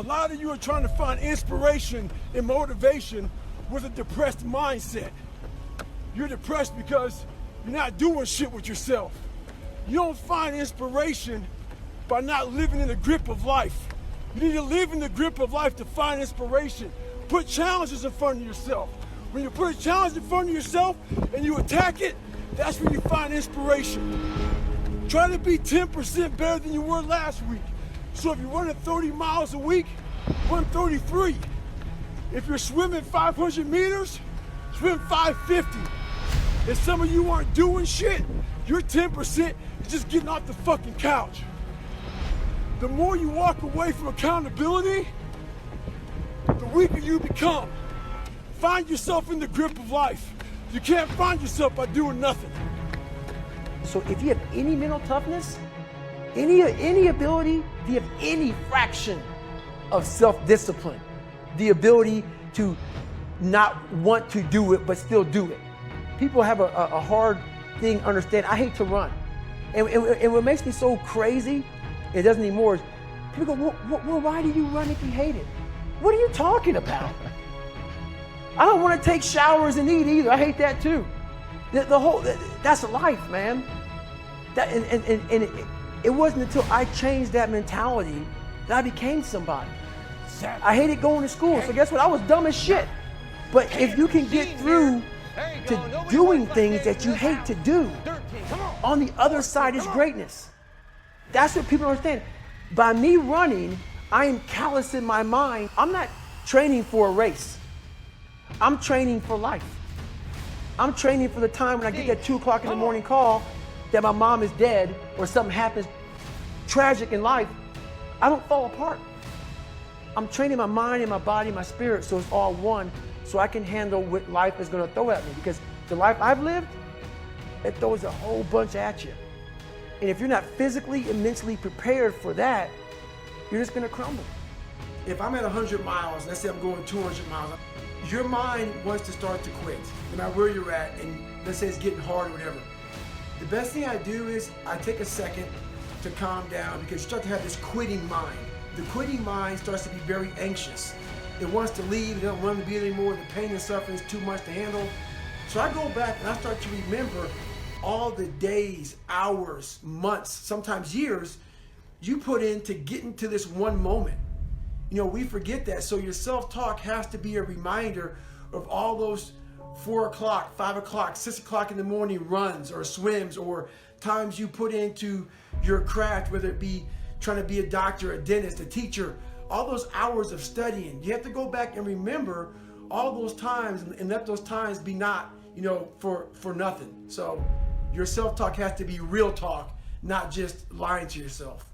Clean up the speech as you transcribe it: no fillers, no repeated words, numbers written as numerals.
A lot of you are trying to find inspiration and motivation with a depressed mindset. You're depressed because you're not doing shit with yourself. You don't find inspiration by not living in the grip of life. You need to live in the grip of life to find inspiration. Put challenges in front of yourself. When you put a challenge in front of yourself and you attack it, that's when you find inspiration. Try to be 10% better than you were last week. So if you're running 30 miles a week, run 33. If you're swimming 500 meters, swim 550. If some of you aren't doing shit, your 10% is just getting off the fucking couch. The more you walk away from accountability, the weaker you become. Find yourself in the grip of life. You can't find yourself by doing nothing. So if you have any mental toughness, any ability, if you have any fraction of self-discipline, the ability to not want to do it but still do it. People have a hard thing understand. I hate to run. And what makes me so crazy, it doesn't anymore, is people go, well, why do you run if you hate it? What are you talking about? I don't want to take showers and eat either. I hate that too. That's life, man. It wasn't until I changed that mentality that I became somebody. I hated going to school, so guess what? I was dumb as shit. But if you can get through to doing things that you hate to do, on the other side is greatness. That's what people don't understand. By me running, I am callous in my mind. I'm not training for a race. I'm training for life. I'm training for the time when I get that 2 o'clock in the morning call that my mom is dead or something happens tragic in life. I don't fall apart. I'm training my mind and my body and my spirit so it's all one, so I can handle what life is going to throw at me. Because the life I've lived, it throws a whole bunch at you. And if you're not physically and mentally prepared for that, you're just going to crumble. If I'm at 100 miles, let's say I'm going 200 miles, your mind wants to start to quit, no matter where you're at, and let's say it's getting hard or whatever. The best thing I do is I take a second to calm down, because you start to have this quitting mind. The quitting mind starts to be very anxious. It wants to leave, it doesn't want to be anymore, the pain and suffering is too much to handle. So I go back and I start to remember all the days, hours, months, sometimes years you put into getting to this one moment. You know, we forget that. So your self-talk has to be a reminder of all those 4 o'clock, 5 o'clock, 6 o'clock in the morning runs or swims, or times you put into your craft, whether it be trying to be a doctor, a dentist, a teacher, all those hours of studying. You have to go back and remember all those times and let those times be not, you know, for nothing. So your self-talk has to be real talk, not just lying to yourself.